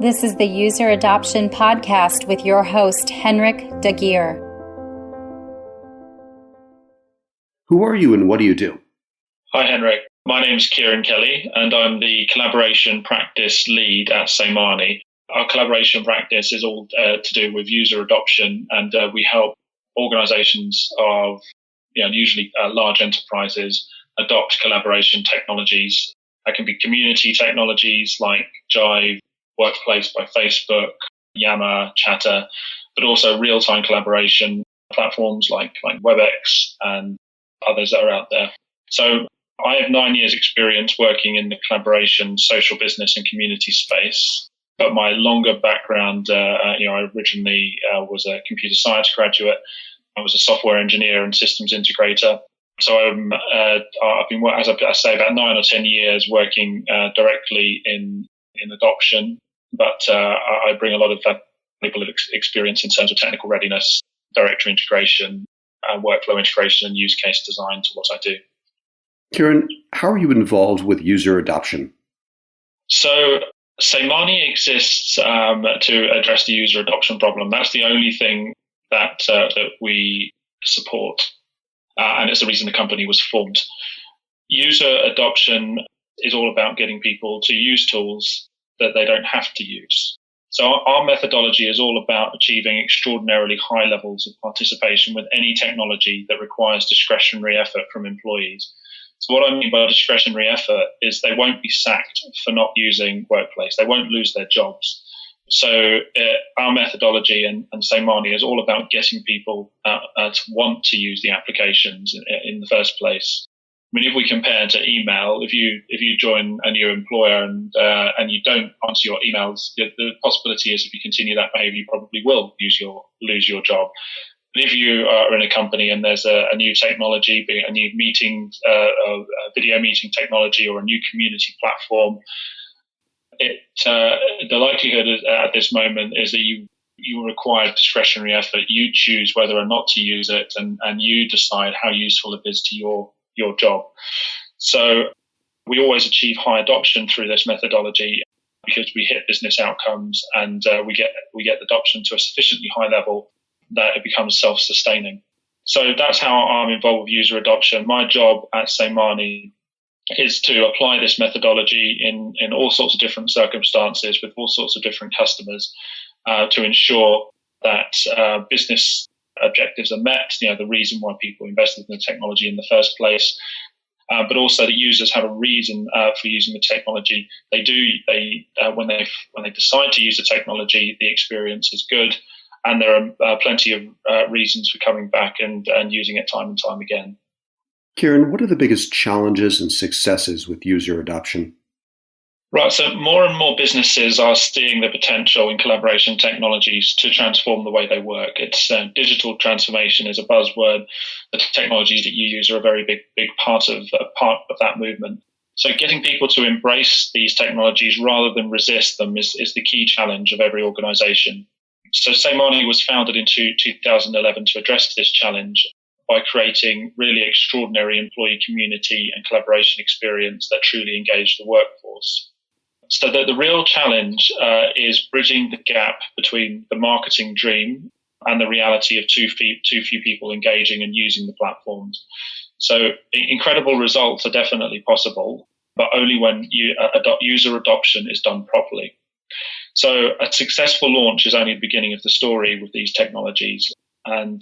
This is the User Adoption Podcast with your host, Henrik de Gyor. Who are you and what do you do? Hi, Henrik. My name is Kieran Kelly, and I'm the collaboration practice lead at Seimani. Our collaboration practice is all to do with user adoption, and we help organizations of usually large enterprises adopt collaboration technologies. That can be community technologies like Jive, Workplace by Facebook, Yammer, Chatter, but also real-time collaboration platforms like WebEx and others that are out there. So I have 9 years experience working in the collaboration, social business and community space. But my longer background, I originally was a computer science graduate. I was a software engineer and systems integrator. So I've been, as I say, about 9 or 10 years working directly in adoption. But I bring a lot of valuable experience in terms of technical readiness, directory integration, workflow integration, and use case design to what I do. Kieran, how are you involved with user adoption? So Seimani exists to address the user adoption problem. That's the only thing that we support, and it's the reason the company was formed. User adoption is all about getting people to use tools that they don't have to use. So our methodology is all about achieving extraordinarily high levels of participation with any technology that requires discretionary effort from employees. So what I mean by discretionary effort is they won't be sacked for not using Workplace. They won't lose their jobs. So our methodology and Seimani is all about getting people to want to use the applications in the first place. I mean, if we compare to email, if you join a new employer and you don't answer your emails, the possibility is if you continue that behavior, you probably will lose your job. But if you are in a company and there's a new technology, be it a new meeting, a video meeting technology or a new community platform, the likelihood at this moment is that you require discretionary effort. You choose whether or not to use it, and you decide how useful it is to your job. So we always achieve high adoption through this methodology because we hit business outcomes and we get adoption to a sufficiently high level that it becomes self-sustaining. So that's how I'm involved with user adoption. My job at Seimani is to apply this methodology in all sorts of different circumstances with all sorts of different customers to ensure that business objectives are met, the reason why people invested in the technology in the first place, but also that users have a reason for using the technology. When they decide to use the technology, the experience is good, and there are plenty of reasons for coming back and using it time and time again. Kieran, what are the biggest challenges and successes with user adoption? Right, so more and more businesses are seeing the potential in collaboration technologies to transform the way they work. It's digital transformation is a buzzword. The technologies that you use are a very big part of that movement. So getting people to embrace these technologies rather than resist them is the key challenge of every organization. So Seimani was founded in 2011 to address this challenge by creating really extraordinary employee community and collaboration experience that truly engage the workforce. So the real challenge is bridging the gap between the marketing dream and the reality of too few people engaging and using the platforms. So incredible results are definitely possible, but only when user adoption is done properly. So a successful launch is only the beginning of the story with these technologies. And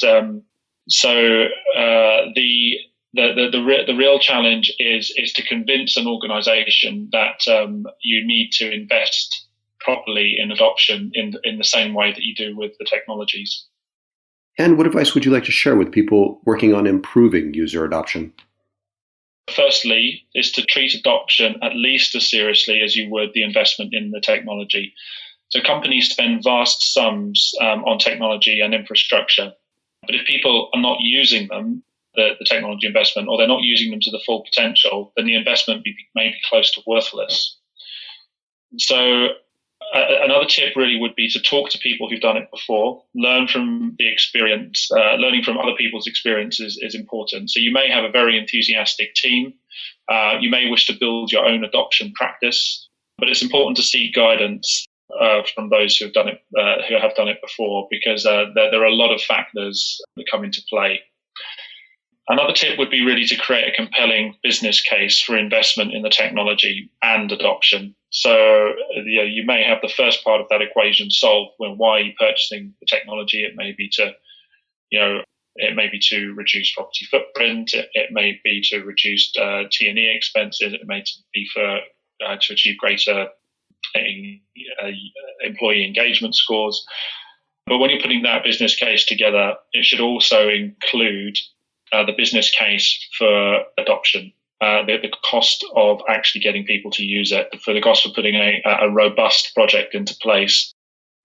the real challenge is to convince an organization that you need to invest properly in adoption in the same way that you do with the technologies. And what advice would you like to share with people working on improving user adoption? Firstly, is to treat adoption at least as seriously as you would the investment in the technology. So companies spend vast sums on technology and infrastructure, but if people are not using them, the technology investment, or they're not using them to the full potential, then the investment may be close to worthless. So another tip really would be to talk to people who've done it before, learn from the experience. Learning from other people's experiences is important. So you may have a very enthusiastic team. You may wish to build your own adoption practice, but it's important to seek guidance from those who have done it before, because there are a lot of factors that come into play. Another tip would be really to create a compelling business case for investment in the technology and adoption. So you may have the first part of that equation solved. When why are you purchasing the technology? It may be to reduce property footprint. It may be to reduce T&E expenses. It may be to achieve greater employee engagement scores. But when you're putting that business case together, it should also include the business case for adoption, the cost of actually getting people to use it, for the cost of putting a robust project into place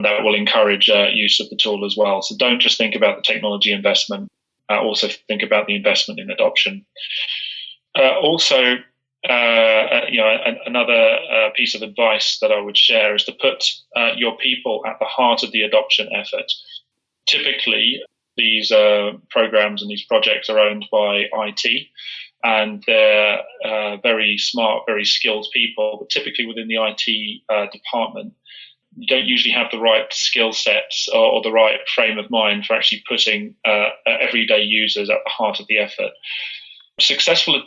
that will encourage use of the tool as well. So don't just think about the technology investment, also think about the investment in adoption. Another piece of advice that I would share is to put your people at the heart of the adoption effort. Typically, these programs and these projects are owned by IT, and they're very smart, very skilled people. But typically within the IT department, you don't usually have the right skill sets or the right frame of mind for actually putting everyday users at the heart of the effort. Successful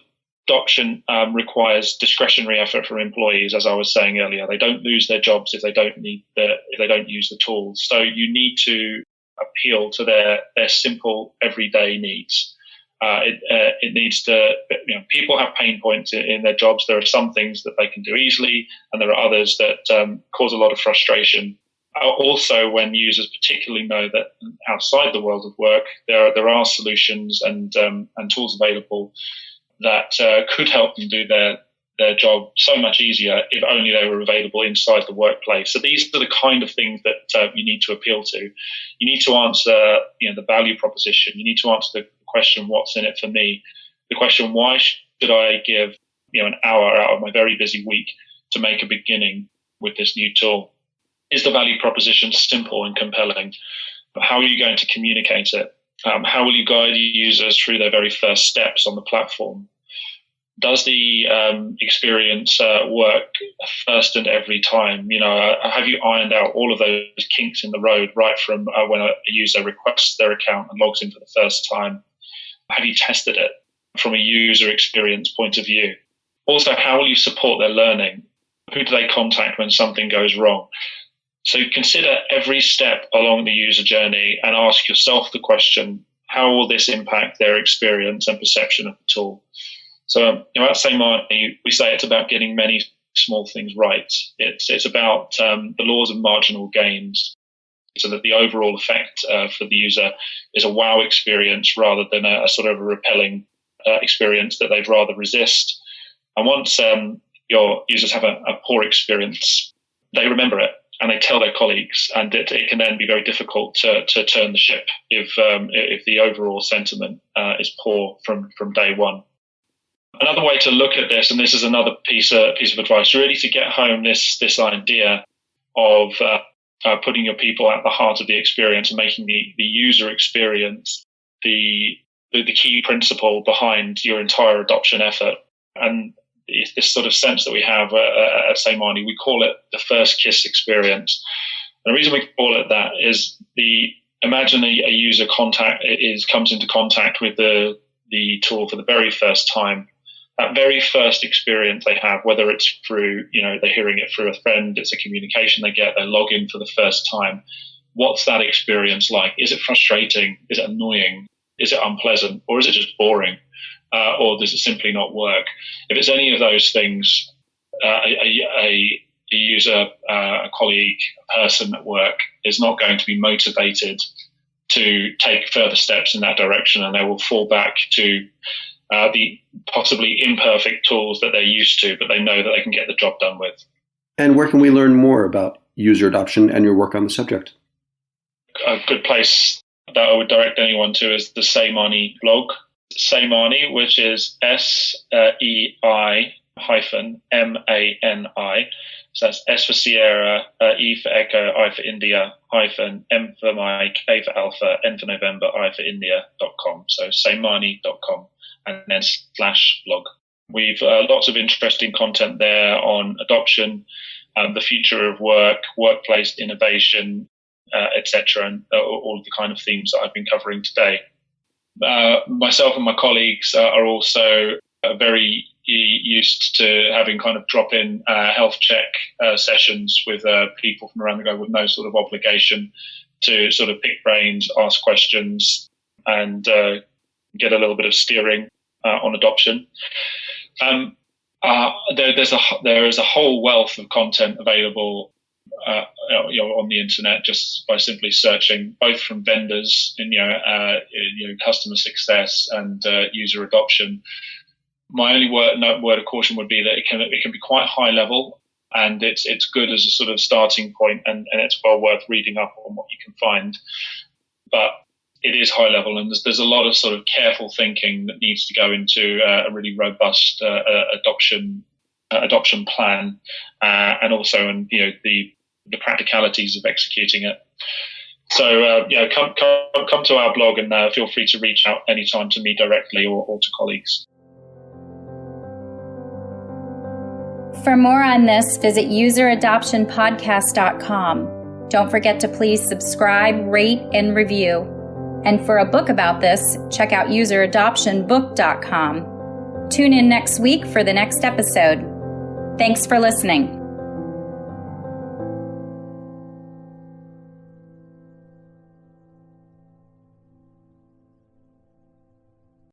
adoption requires discretionary effort from employees, as I was saying earlier. They don't lose their jobs if they don't use the tools. So you need to appeal to their simple everyday needs. It needs to, people have pain points in their jobs. There are some things that they can do easily, and there are others that cause a lot of frustration. Also, when users particularly know that outside the world of work, there are solutions and tools available that could help them do their job so much easier if only they were available inside the workplace. So these are the kind of things that you need to appeal to. You need to answer the value proposition. You need to answer the question, what's in it for me? The question, why should I give an hour out of my very busy week to make a beginning with this new tool? Is the value proposition simple and compelling? How are you going to communicate it? How will you guide users through their very first steps on the platform? Does the experience work first and every time? Have you ironed out all of those kinks in the road right from when a user requests their account and logs in for the first time? Have you tested it from a user experience point of view? Also, how will you support their learning? Who do they contact when something goes wrong? So consider every step along the user journey and ask yourself the question, how will this impact their experience and perception of the tool? So, at St. Martin, we say it's about getting many small things right. It's about the laws of marginal gains, so that the overall effect for the user is a wow experience rather than a sort of a repelling experience that they'd rather resist. And once your users have a poor experience, they remember it and they tell their colleagues, and it can then be very difficult to turn the ship if the overall sentiment is poor from day one. Another way to look at this, and this is another piece of advice, really to get home this idea of putting your people at the heart of the experience and making the user experience the key principle behind your entire adoption effort. And this sort of sense that we have at St. Marnie, we call it the first kiss experience. And the reason we call it that is imagine a user comes into contact with the tool for the very first time. That very first experience they have, whether it's through, they're hearing it through a friend, it's a communication they get, they log in for the first time. What's that experience like? Is it frustrating? Is it annoying? Is it unpleasant? Or is it just boring? Or does it simply not work? If it's any of those things, a user, a colleague, a person at work is not going to be motivated to take further steps in that direction, and they will fall back to the possibly imperfect tools that they're used to, but they know that they can get the job done with. And where can we learn more about user adoption and your work on the subject? A good place that I would direct anyone to is the Seimani blog. Seimani, which is SEI-MANI. So that's S for Sierra, E for Echo, I for India, hyphen, M for Mike, A for Alpha, N for November, I for India.com. So Seimani.com and then /blog. We've lots of interesting content there on adoption, the future of work, workplace innovation, etc., and all of the kind of themes that I've been covering today. Myself and my colleagues are also very used to having kind of drop-in health check sessions with people from around the globe with no sort of obligation to sort of pick brains, ask questions, and get a little bit of steering on adoption. There is a whole wealth of content available on the internet just by simply searching, both from vendors in customer success and user adoption. My only word of caution would be that it can be quite high level, and it's good as a sort of starting point, and it's well worth reading up on what you can find. But it is high level, and there's a lot of sort of careful thinking that needs to go into a really robust adoption plan, and also the practicalities of executing it. So come to our blog, and feel free to reach out anytime to me directly or to colleagues. For more on this, visit useradoptionpodcast.com. Don't forget to please subscribe, rate, and review. And for a book about this, check out useradoptionbook.com. Tune in next week for the next episode. Thanks for listening.